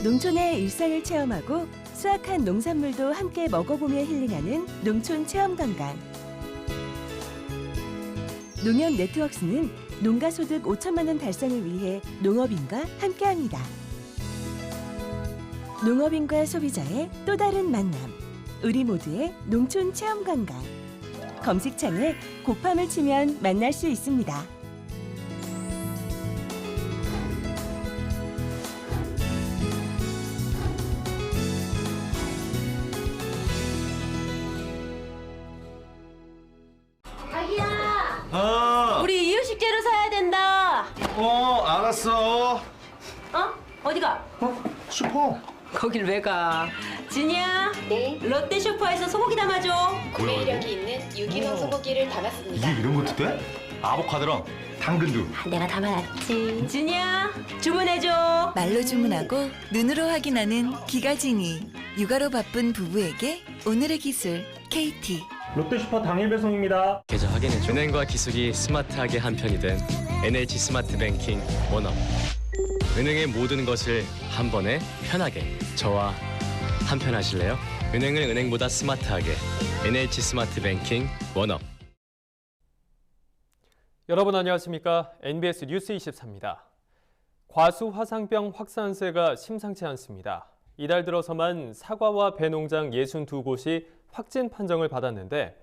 농촌의 일상을 체험하고 수확한 농산물도 함께 먹어보며 힐링하는 농촌 체험관광. 농협 네트워크스는 농가소득 5천만 원 달성을 위해 농업인과 함께합니다. 농업인과 소비자의 또 다른 만남. 우리 모두의 농촌 체험관광. 검색창에 곱함을 치면 만날 수 있습니다. 자기야! 우리 이유식재료 사야 된다. 알았어. 어디가? 슈퍼. 거길 왜 가? 진이야. 네, 롯데 슈퍼에서 소고기 담아줘. 구매력이 있는 유기농 소고기를 담았습니다. 이게 이런 것도 돼? 아보카도랑 당근도. 내가 담아놨지. 진이야, 주문해줘. 말로 주문하고 눈으로 확인하는 기가진이. 육아로 바쁜 부부에게 오늘의 기술 KT. 롯데슈퍼 당일 배송입니다. 계좌 확인해줘. 은행과 기술이 스마트하게 한편이 된 NH 스마트 뱅킹 원업. 은행의 모든 것을 한 번에 편하게. 저와 한편 하실래요? 은행을 은행보다 스마트하게. NH 스마트 뱅킹 원업. 여러분 안녕하십니까? NBS 뉴스 24입니다. 과수 화상병 확산세가 심상치 않습니다. 이달 들어서만 사과와 배 농장 62곳이 확진 판정을 받았는데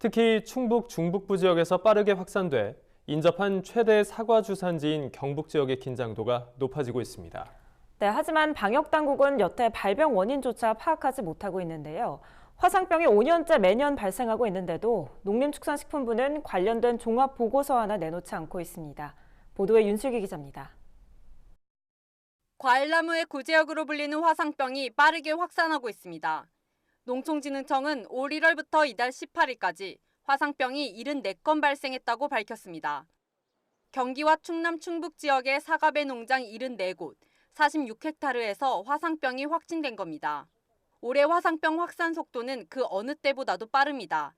특히 충북 중북부 지역에서 빠르게 확산돼 인접한 최대 사과 주산지인 경북 지역의 긴장도가 높아지고 있습니다. 네, 하지만 방역당국은 여태 발병 원인조차 파악하지 못하고 있는데요. 화상병이 5년째 매년 발생하고 있는데도 농림축산식품부는 관련된 종합보고서 하나 내놓지 않고 있습니다. 보도에 윤슬기 기자입니다. 과일나무의 구제역으로 불리는 화상병이 빠르게 확산하고 있습니다. 농촌진흥청은 올 1월부터 이달 18일까지 화상병이 74건 발생했다고 밝혔습니다. 경기와 충남 충북 지역의 사과배 농장 74곳, 46헥타르에서 화상병이 확진된 겁니다. 올해 화상병 확산 속도는 그 어느 때보다도 빠릅니다.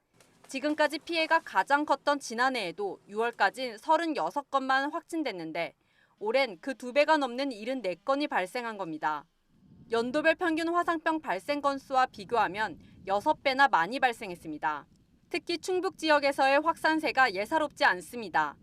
지금까지 피해가 가장 컸던 지난해에도 6월까지 36건만 확진됐는데 올해는 그 2배가 넘는 74건이 발생한 겁니다. 연도별 평균 화상병 발생 건수와 비교하면 6배나 많이 발생했습니다. 특히 충북 지역에서의 확산세가 예사롭지 않습니다.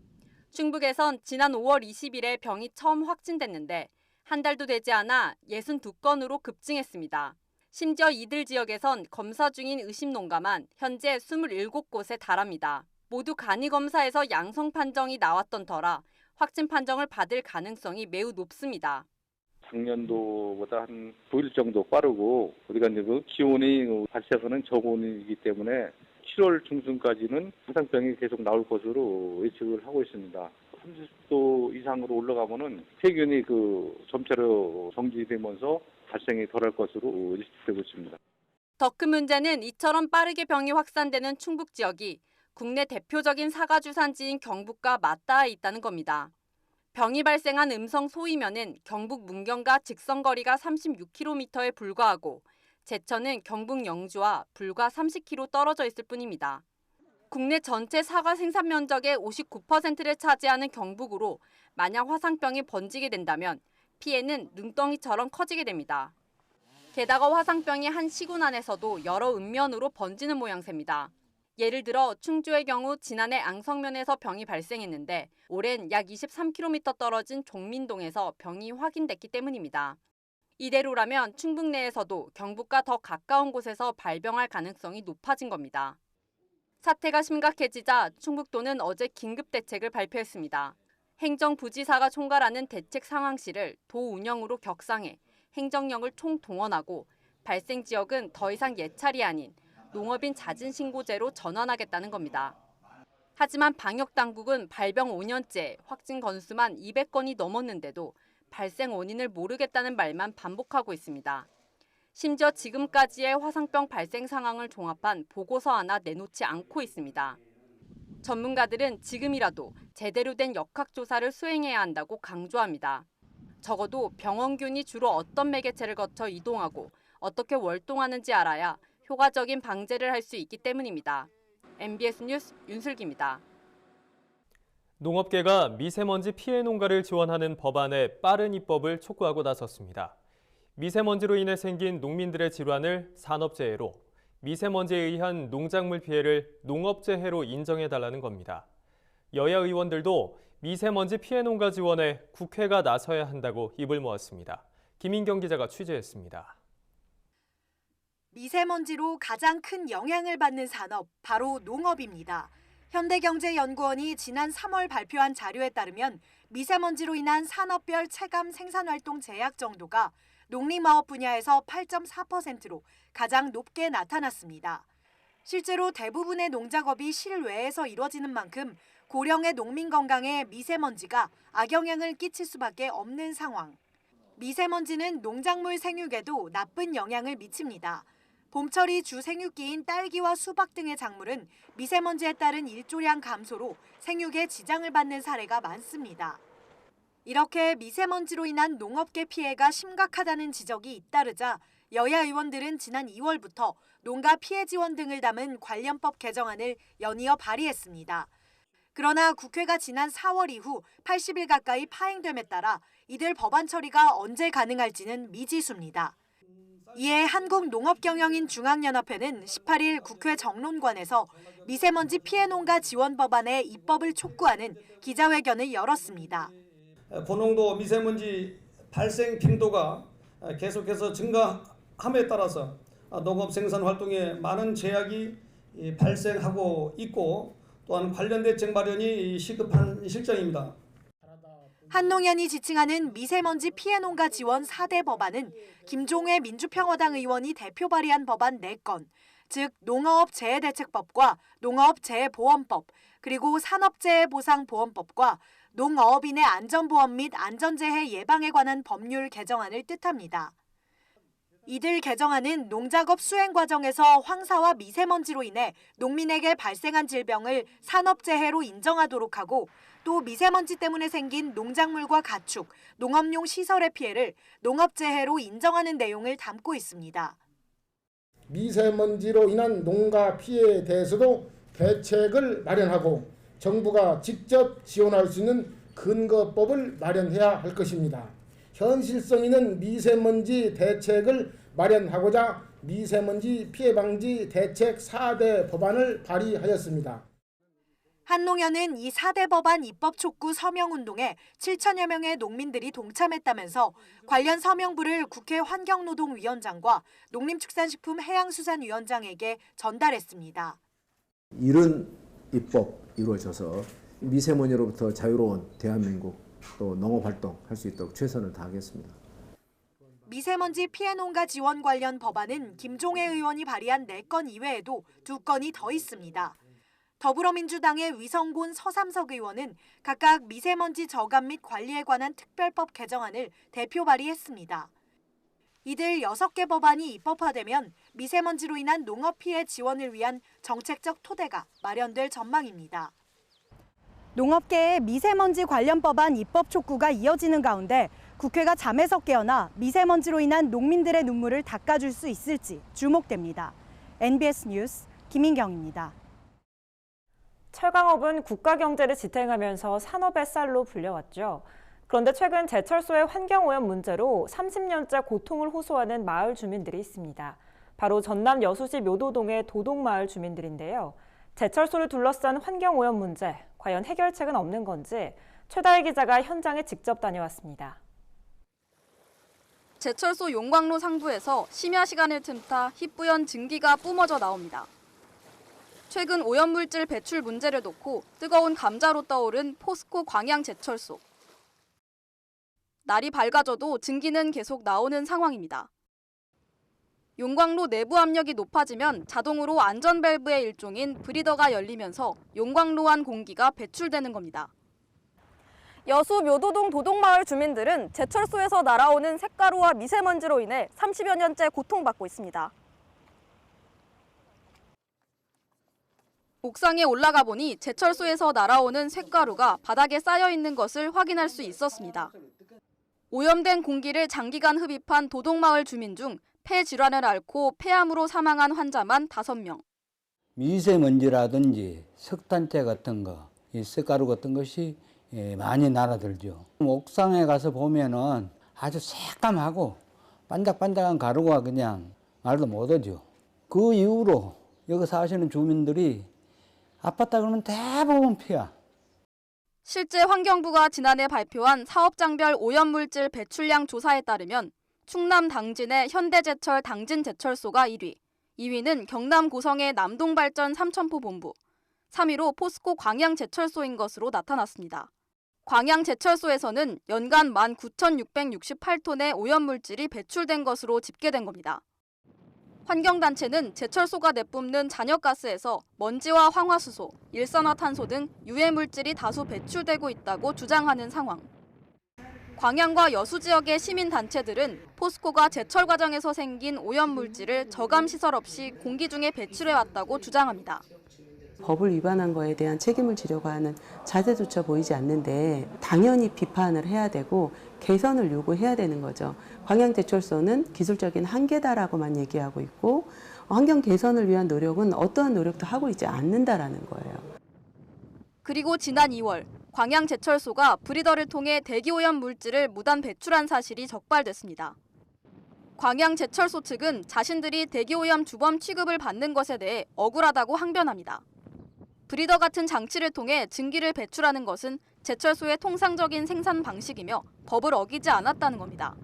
충북에선 지난 5월 20일에 병이 처음 확진됐는데 한 달도 되지 않아 62건으로 급증했습니다. 심지어 이들 지역에선 검사 중인 의심 농가만 현재 27곳에 달합니다. 모두 간이 검사에서 양성 판정이 나왔던 터라 확진 판정을 받을 가능성이 매우 높습니다. 작년도보다 한 9일 정도 빠르고 우리가 이제 그 기온이 발생하는 저온이기 때문에 7월 중순까지는 화상병이 계속 나올 것으로 예측을 하고 있습니다. 30도 이상으로 올라가면은 세균이 점차로 정지되면서 발생이 덜할 것으로 예측되고 있습니다. 더 큰 문제는 이처럼 빠르게 병이 확산되는 충북 지역이 국내 대표적인 사과 주산지인 경북과 맞닿아 있다는 겁니다. 병이 발생한 음성 소이면은 경북 문경과 직선거리가 36km에 불과하고 제천은 경북 영주와 불과 30km 떨어져 있을 뿐입니다. 국내 전체 사과 생산 면적의 59%를 차지하는 경북으로 만약 화상병이 번지게 된다면 피해는 눈덩이처럼 커지게 됩니다. 게다가 화상병이 한 시군 안에서도 여러 읍면으로 번지는 모양새입니다. 예를 들어 충주의 경우 지난해 앙성면에서 병이 발생했는데 올해는 약 23km 떨어진 종민동에서 병이 확인됐기 때문입니다. 이대로라면 충북 내에서도 경북과 더 가까운 곳에서 발병할 가능성이 높아진 겁니다. 사태가 심각해지자 충북도는 어제 긴급대책을 발표했습니다. 행정부지사가 총괄하는 대책 상황실을 도 운영으로 격상해 행정력을 총동원하고 발생 지역은 더 이상 예찰이 아닌 농업인 자진신고제로 전환하겠다는 겁니다. 하지만 방역당국은 발병 5년째 확진 건수만 200건이 넘었는데도 발생 원인을 모르겠다는 말만 반복하고 있습니다. 심지어 지금까지의 화상병 발생 상황을 종합한 보고서 하나 내놓지 않고 있습니다. 전문가들은 지금이라도 제대로 된 역학조사를 수행해야 한다고 강조합니다. 적어도 병원균이 주로 어떤 매개체를 거쳐 이동하고 어떻게 월동하는지 알아야 효과적인 방제를 할 수 있기 때문입니다. MBS 뉴스 윤슬기입니다. 농업계가 미세먼지 피해 농가를 지원하는 법안의 빠른 입법을 촉구하고 나섰습니다. 미세먼지로 인해 생긴 농민들의 질환을 산업재해로, 미세먼지에 의한 농작물 피해를 농업재해로 인정해달라는 겁니다. 여야 의원들도 미세먼지 피해 농가 지원에 국회가 나서야 한다고 입을 모았습니다. 김인경 기자가 취재했습니다. 미세먼지로 가장 큰 영향을 받는 산업, 바로 농업입니다. 현대경제연구원이 지난 3월 발표한 자료에 따르면 미세먼지로 인한 산업별 체감 생산활동 제약 정도가 농림마업 분야에서 8.4%로 가장 높게 나타났습니다. 실제로 대부분의 농작업이 실외에서 이뤄지는 만큼 고령의 농민 건강에 미세먼지가 악영향을 끼칠 수밖에 없는 상황. 미세먼지는 농작물 생육에도 나쁜 영향을 미칩니다. 봄철이 주 생육기인 딸기와 수박 등의 작물은 미세먼지에 따른 일조량 감소로 생육에 지장을 받는 사례가 많습니다. 이렇게 미세먼지로 인한 농업계 피해가 심각하다는 지적이 잇따르자 여야 의원들은 지난 2월부터 농가 피해 지원 등을 담은 관련법 개정안을 연이어 발의했습니다. 그러나 국회가 지난 4월 이후 80일 가까이 파행됨에 따라 이들 법안 처리가 언제 가능할지는 미지수입니다. 이에 한국농업경영인 중앙연합회는 18일 국회 정론관에서 미세먼지 피해 농가 지원 법안의 입법을 촉구하는 기자회견을 열었습니다. 고농도 미세먼지 발생 빈도가 계속해서 증가함에 따라서 농업 생산 활동에 많은 제약이 발생하고 있고 또한 관련 대책 마련이 시급한 실정입니다. 한농연이 지칭하는 미세먼지 피해 농가 지원 4대 법안은 김종회 민주평화당 의원이 대표 발의한 법안 4건, 즉 농어업재해대책법과 농어업재해보험법, 그리고 산업재해보상보험법과 농어업인의 안전보험 및 안전재해 예방에 관한 법률 개정안을 뜻합니다. 이들 개정안은 농작업 수행 과정에서 황사와 미세먼지로 인해 농민에게 발생한 질병을 산업재해로 인정하도록 하고 또 미세먼지 때문에 생긴 농작물과 가축, 농업용 시설의 피해를 농업재해로 인정하는 내용을 담고 있습니다. 미세먼지로 인한 농가 피해에 대해서도 대책을 마련하고 정부가 직접 지원할 수 있는 근거법을 마련해야 할 것입니다. 현실성 있는 미세먼지 대책을 마련하고자 미세먼지 피해 방지 대책 4대 법안을 발의하였습니다. 한농연은 이 4대 법안 입법 촉구 서명운동에 7천여 명의 농민들이 동참했다면서 관련 서명부를 국회 환경노동위원장과 농림축산식품해양수산위원장에게 전달했습니다. 이런 입법 이루어져서 미세먼지로부터 자유로운 대한민국 또 농업활동 할 수 있도록 최선을 다하겠습니다. 미세먼지 피해 농가 지원 관련 법안은 김종회 의원이 발의한 4건 이외에도 2건이 더 있습니다. 더불어민주당의 위성곤 서삼석 의원은 각각 미세먼지 저감 및 관리에 관한 특별법 개정안을 대표 발의했습니다. 이들 6개 법안이 입법화되면 미세먼지로 인한 농업 피해 지원을 위한 정책적 토대가 마련될 전망입니다. 농업계의 미세먼지 관련 법안 입법 촉구가 이어지는 가운데 국회가 잠에서 깨어나 미세먼지로 인한 농민들의 눈물을 닦아줄 수 있을지 주목됩니다. NBS 뉴스 김인경입니다. 철강업은 국가 경제를 지탱하면서 산업의 쌀로 불려왔죠. 그런데 최근 제철소의 환경오염 문제로 30년째 고통을 호소하는 마을 주민들이 있습니다. 바로 전남 여수시 묘도동의 도동마을 주민들인데요. 제철소를 둘러싼 환경오염 문제, 과연 해결책은 없는 건지 최다혜 기자가 현장에 직접 다녀왔습니다. 제철소 용광로 상부에서 심야 시간을 틈타 희뿌연 증기가 뿜어져 나옵니다. 최근 오염물질 배출 문제를 놓고 뜨거운 감자로 떠오른 포스코 광양제철소. 날이 밝아져도 증기는 계속 나오는 상황입니다. 용광로 내부 압력이 높아지면 자동으로 안전 밸브의 일종인 브리더가 열리면서 용광로 안 공기가 배출되는 겁니다. 여수 묘도동 도동마을 주민들은 제철소에서 날아오는 쇳가루와 미세먼지로 인해 30여 년째 고통받고 있습니다. 옥상에 올라가 보니 제철소에서 날아오는 쇳가루가 바닥에 쌓여 있는 것을 확인할 수 있었습니다. 오염된 공기를 장기간 흡입한 도동마을 주민 중 폐 질환을 앓고 폐암으로 사망한 환자만 5명. 미세먼지라든지 석탄재 같은 거, 이 쇳가루 같은 것이 많이 날아들죠. 옥상에 가서 보면은 아주 새까맣고 반짝반짝한 가루가 그냥 말도 못하죠. 그 이후로 여기 사시는 주민들이 아팠다 그러면 대부분 피야. 실제 환경부가 지난해 발표한 사업장별 오염물질 배출량 조사에 따르면 충남 당진의 현대제철 당진제철소가 1위, 2위는 경남 고성의 남동발전 삼천포 본부, 3위로 포스코 광양제철소인 것으로 나타났습니다. 광양제철소에서는 연간 19,668톤의 오염물질이 배출된 것으로 집계된 겁니다. 환경단체는 제철소가 내뿜는 잔여가스에서 먼지와 황화수소, 일산화탄소 등 유해물질이 다수 배출되고 있다고 주장하는 상황. 광양과 여수 지역의 시민단체들은 포스코가 제철 과정에서 생긴 오염물질을 저감시설 없이 공기 중에 배출해왔다고 주장합니다. 법을 위반한 거에 대한 책임을 지려고 하는 자세조차 보이지 않는데 당연히 비판을 해야 되고 개선을 요구해야 되는 거죠. 광양제철소는 기술적인 한계다라고만 얘기하고 있고 환경 개선을 위한 노력은 어떠한 노력도 하고 있지 않는다라는 거예요. 그리고 지난 2월 광양제철소가 브리더를 통해 대기오염 물질을 무단 배출한 사실이 적발됐습니다. 광양제철소 측은 자신들이 대기오염 주범 취급을 받는 것에 대해 억울하다고 항변합니다. 브리더 같은 장치를 통해 증기를 배출하는 것은 제철소의 통상적인 생산 방식이며 법을 어기지 않았다는 겁니다.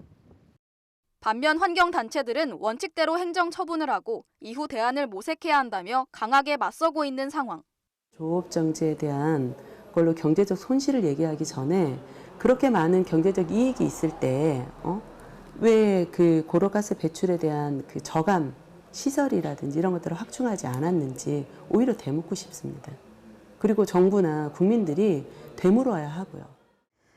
반면 환경단체들은 원칙대로 행정 처분을 하고 이후 대안을 모색해야 한다며 강하게 맞서고 있는 상황. 조업 정지에 대한 걸로 경제적 손실을 얘기하기 전에 그렇게 많은 경제적 이익이 있을 때 왜 그 고로가스 배출에 대한 그 저감 시설이라든지 이런 것들을 확충하지 않았는지 오히려 되묻고 싶습니다. 그리고 정부나 국민들이 되물어야 하고요.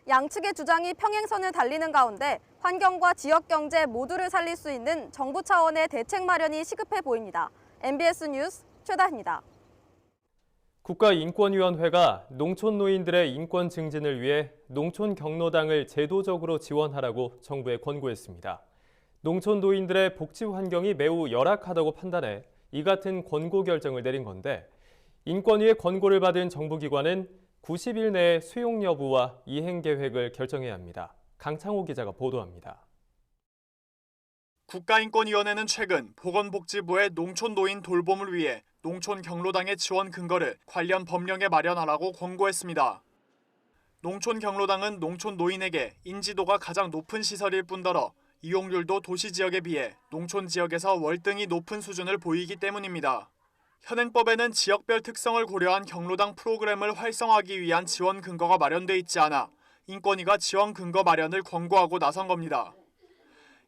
양측의 주장이 평행선을 달리는 가운데 환경과 지역 경제 모두를 살릴 수 있는 정부 차원의 대책 마련이 시급해 보입니다. MBS 뉴스 최다희입니다. 국가인권위원회가 농촌 노인들의 인권 증진을 위해 농촌 경로당을 제도적으로 지원하라고 정부에 권고했습니다. 농촌 노인들의 복지 환경이 매우 열악하다고 판단해 이 같은 권고 결정을 내린 건데 인권위의 권고를 받은 정부기관은 90일 내에 수용 여부와 이행 계획을 결정해야 합니다. 강창호 기자가 보도합니다. 국가인권위원회는 최근 보건복지부의 농촌 노인 돌봄을 위해 농촌 경로당의 지원 근거를 관련 법령에 마련하라고 권고했습니다. 농촌 경로당은 농촌 노인에게 인지도가 가장 높은 시설일 뿐더러 이용률도 도시 지역에 비해 농촌 지역에서 월등히 높은 수준을 보이기 때문입니다. 현행법에는 지역별 특성을 고려한 경로당 프로그램을 활성화하기 위한 지원 근거가 마련돼 있지 않아 인권위가 지원 근거 마련을 권고하고 나선 겁니다.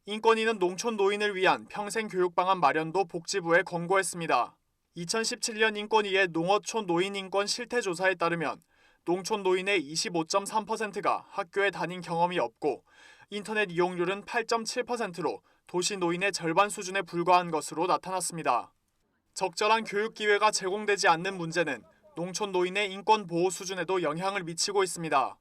인권위는 농촌 노인을 위한 평생 교육 방안 마련도 복지부에 권고했습니다. 2017년 인권위의 농어촌 노인 인권 실태 조사에 따르면 농촌 노인의 25.3%가 학교에 다닌 경험이 없고 인터넷 이용률은 8.7%로 도시 노인의 절반 수준에 불과한 것으로 나타났습니다. 적절한 교육 기회가 제공되지 않는 문제는 농촌 노인의 인권 보호 수준에도 영향을 미치고 있습니다.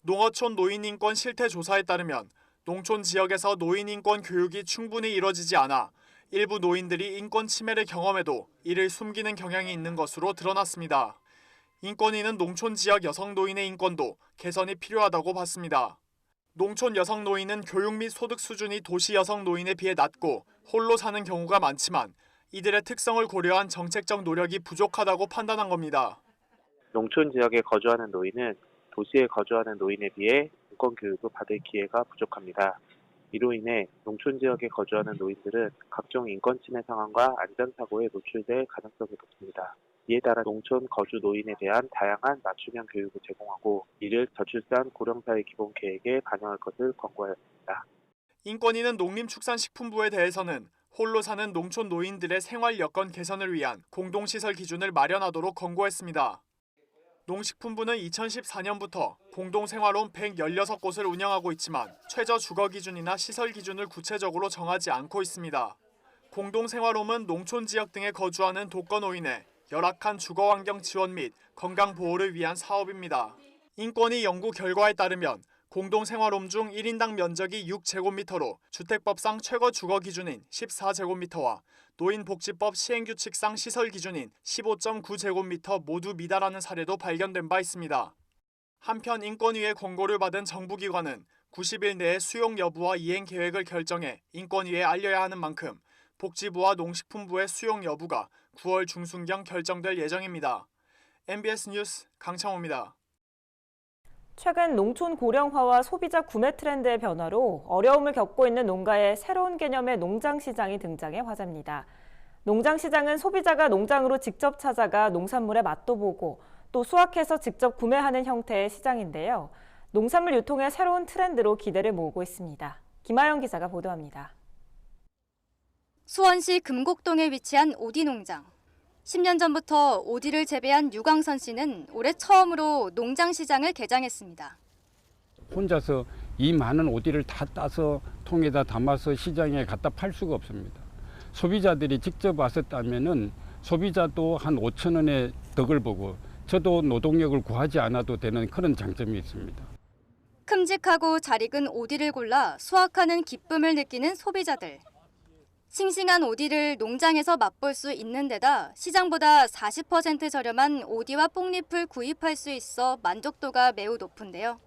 농어촌 노인 인권 실태 조사에 따르면 농촌 지역에서 노인 인권 교육이 충분히 이뤄지지 않아 일부 노인들이 인권 침해를 경험해도 이를 숨기는 경향이 있는 것으로 드러났습니다. 인권위는 농촌 지역 여성 노인의 인권도 개선이 필요하다고 봤습니다. 농촌 여성 노인은 교육 및 소득 수준이 도시 여성 노인에 비해 낮고 홀로 사는 경우가 많지만 이들의 특성을 고려한 정책적 노력이 부족하다고 판단한 겁니다. 농촌 지역에 거주하는 노인은 도시에 거주하는 노인에 비해 인권 교육을 받을 기회가 부족합니다. 이로 인해 농촌 지역에 거주하는 노인들은 각종 인권 침해 상황과 안전사고에 노출될 가능성이 높습니다. 이에 따라 농촌 거주 노인에 대한 다양한 맞춤형 교육을 제공하고 이를 저출산 고령사회 기본 계획에 반영할 것을 권고하였습니다. 인권위는 농림축산식품부에 대해서는 홀로 사는 농촌 노인들의 생활 여건 개선을 위한 공동시설 기준을 마련하도록 권고했습니다. 농식품부는 2014년부터 공동생활홈 116곳을 운영하고 있지만 최저 주거 기준이나 시설 기준을 구체적으로 정하지 않고 있습니다. 공동생활홈은 농촌 지역 등에 거주하는 독거노인의 열악한 주거환경 지원 및 건강 보호를 위한 사업입니다. 인권위 연구 결과에 따르면 공동생활홈 중 1인당 면적이 6제곱미터로 주택법상 최고 주거 기준인 14제곱미터와 노인복지법 시행규칙상 시설 기준인 15.9제곱미터 모두 미달하는 사례도 발견된 바 있습니다. 한편 인권위의 권고를 받은 정부기관은 90일 내에 수용 여부와 이행 계획을 결정해 인권위에 알려야 하는 만큼 복지부와 농식품부의 수용 여부가 9월 중순경 결정될 예정입니다. MBS 뉴스 강창호입니다. 최근 농촌 고령화와 소비자 구매 트렌드의 변화로 어려움을 겪고 있는 농가에 새로운 개념의 농장시장이 등장해 화제입니다. 농장시장은 소비자가 농장으로 직접 찾아가 농산물의 맛도 보고 또 수확해서 직접 구매하는 형태의 시장인데요. 농산물 유통의 새로운 트렌드로 기대를 모으고 있습니다. 김아영 기자가 보도합니다. 수원시 금곡동에 위치한 오디 농장. 10년 전부터 오디를 재배한 유광선 씨는 올해 처음으로 농장 시장을 개장했습니다. 혼자서 이 많은 오디를 다 따서 통에다 담아서 시장에 갖다 팔 수가 없습니다. 소비자들이 직접 와서 따면은 소비자도 한 5천 원의 덕을 보고 저도 노동력을 구하지 않아도 되는 그런 장점이 있습니다. 큼직하고 잘 익은 오디를 골라 수확하는 기쁨을 느끼는 소비자들. 싱싱한 오디를 농장에서 맛볼 수 있는 데다 시장보다 40% 저렴한 오디와 뽕잎을 구입할 수 있어 만족도가 매우 높은데요.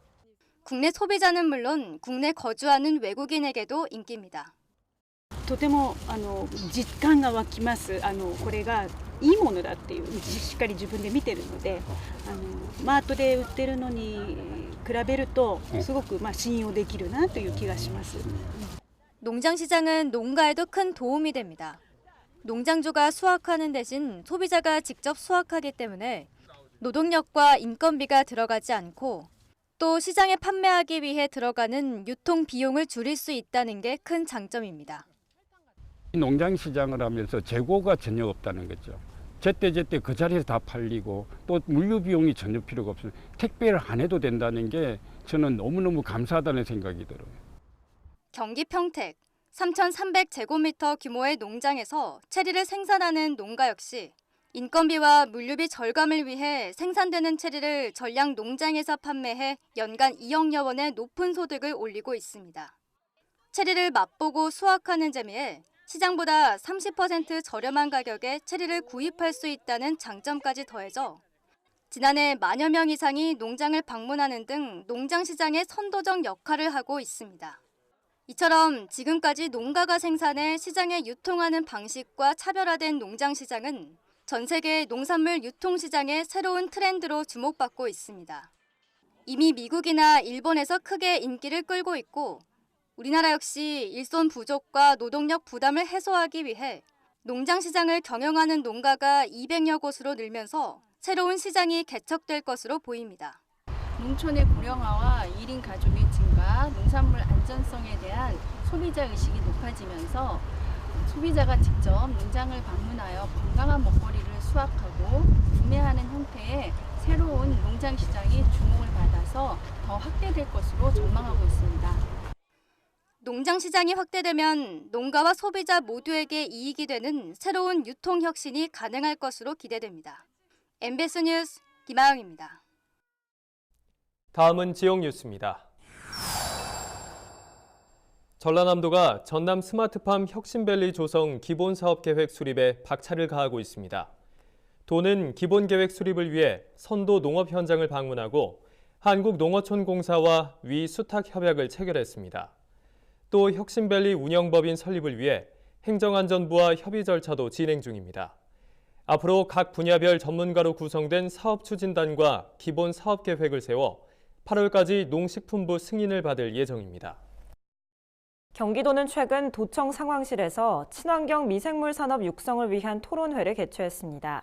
국내 소비자는 물론 국내 거주하는 외국인에게도 인기입니다. とても実感が湧きます。これがいいものだっていうしっかり自分で見てるので、マートで売ってるのに比べるとすごく信用できるなという気がします。 농장시장은 농가에도 큰 도움이 됩니다. 농장주가 수확하는 대신 소비자가 직접 수확하기 때문에 노동력과 인건비가 들어가지 않고 또 시장에 판매하기 위해 들어가는 유통 비용을 줄일 수 있다는 게 큰 장점입니다. 농장 시장을 하면서 재고가 전혀 없다는 거죠. 제때제때 그 자리에서 다 팔리고 또 물류 비용이 전혀 필요가 없어요. 택배를 안 해도 된다는 게 저는 너무너무 감사하다는 생각이 들어요. 경기 평택 3,300제곱미터 규모의 농장에서 체리를 생산하는 농가 역시 인건비와 물류비 절감을 위해 생산되는 체리를 전량 농장에서 판매해 연간 2억여 원의 높은 소득을 올리고 있습니다. 체리를 맛보고 수확하는 재미에 시장보다 30% 저렴한 가격에 체리를 구입할 수 있다는 장점까지 더해져 지난해 만여 명 이상이 농장을 방문하는 등 농장 시장의 선도적 역할을 하고 있습니다. 이처럼 지금까지 농가가 생산해 시장에 유통하는 방식과 차별화된 농장 시장은 전 세계 농산물 유통 시장의 새로운 트렌드로 주목받고 있습니다. 이미 미국이나 일본에서 크게 인기를 끌고 있고 우리나라 역시 일손 부족과 노동력 부담을 해소하기 위해 농장 시장을 경영하는 농가가 200여 곳으로 늘면서 새로운 시장이 개척될 것으로 보입니다. 농촌의 고령화와 1인 가족의 증가, 농산물 안전성에 대한 소비자 의식이 높아지면서 소비자가 직접 농장을 방문하여 건강한 먹거리를 수확하고 구매하는 형태의 새로운 농장 시장이 주목을 받아서 더 확대될 것으로 전망하고 있습니다. 농장 시장이 확대되면 농가와 소비자 모두에게 이익이 되는 새로운 유통 혁신이 가능할 것으로 기대됩니다. MBS 뉴스 김아영입니다. 다음은 지역 뉴스입니다. 전라남도가 전남 스마트팜 혁신밸리 조성 기본사업계획 수립에 박차를 가하고 있습니다. 도는 기본계획 수립을 위해 선도 농업 현장을 방문하고 한국농어촌공사와 위 수탁협약을 체결했습니다. 또 혁신밸리 운영법인 설립을 위해 행정안전부와 협의 절차도 진행 중입니다. 앞으로 각 분야별 전문가로 구성된 사업추진단과 기본 사업계획을 세워 8월까지 농식품부 승인을 받을 예정입니다. 경기도는 최근 도청 상황실에서 친환경 미생물 산업 육성을 위한 토론회를 개최했습니다.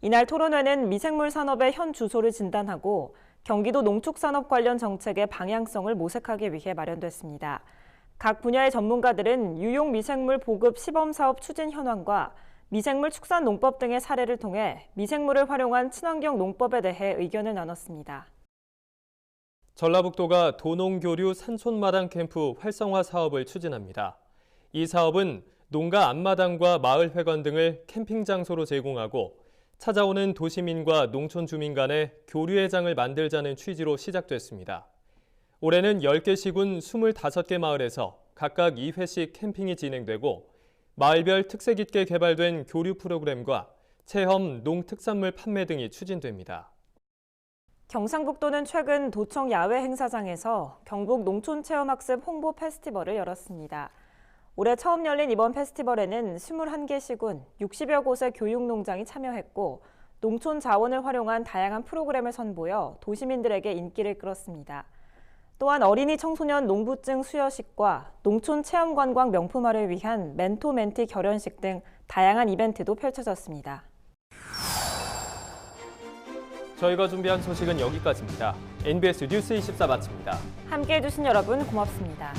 이날 토론회는 미생물 산업의 현 주소를 진단하고 경기도 농축산업 관련 정책의 방향성을 모색하기 위해 마련됐습니다. 각 분야의 전문가들은 유용 미생물 보급 시범사업 추진 현황과 미생물 축산 농법 등의 사례를 통해 미생물을 활용한 친환경 농법에 대해 의견을 나눴습니다. 전라북도가 도농교류 산촌마당 캠프 활성화 사업을 추진합니다. 이 사업은 농가 앞마당과 마을회관 등을 캠핑 장소로 제공하고 찾아오는 도시민과 농촌 주민 간의 교류의 장을 만들자는 취지로 시작됐습니다. 올해는 10개 시군 25개 마을에서 각각 2회씩 캠핑이 진행되고 마을별 특색 있게 개발된 교류 프로그램과 체험, 농특산물 판매 등이 추진됩니다. 경상북도는 최근 도청 야외 행사장에서 경북 농촌체험학습 홍보 페스티벌을 열었습니다. 올해 처음 열린 이번 페스티벌에는 21개 시군 60여 곳의 교육농장이 참여했고 농촌 자원을 활용한 다양한 프로그램을 선보여 도시민들에게 인기를 끌었습니다. 또한 어린이 청소년 농부증 수여식과 농촌 체험관광 명품화를 위한 멘토-멘티 결연식 등 다양한 이벤트도 펼쳐졌습니다. 저희가 준비한 소식은 여기까지입니다. NBS 뉴스 24 마칩니다. 함께해 주신 여러분 고맙습니다.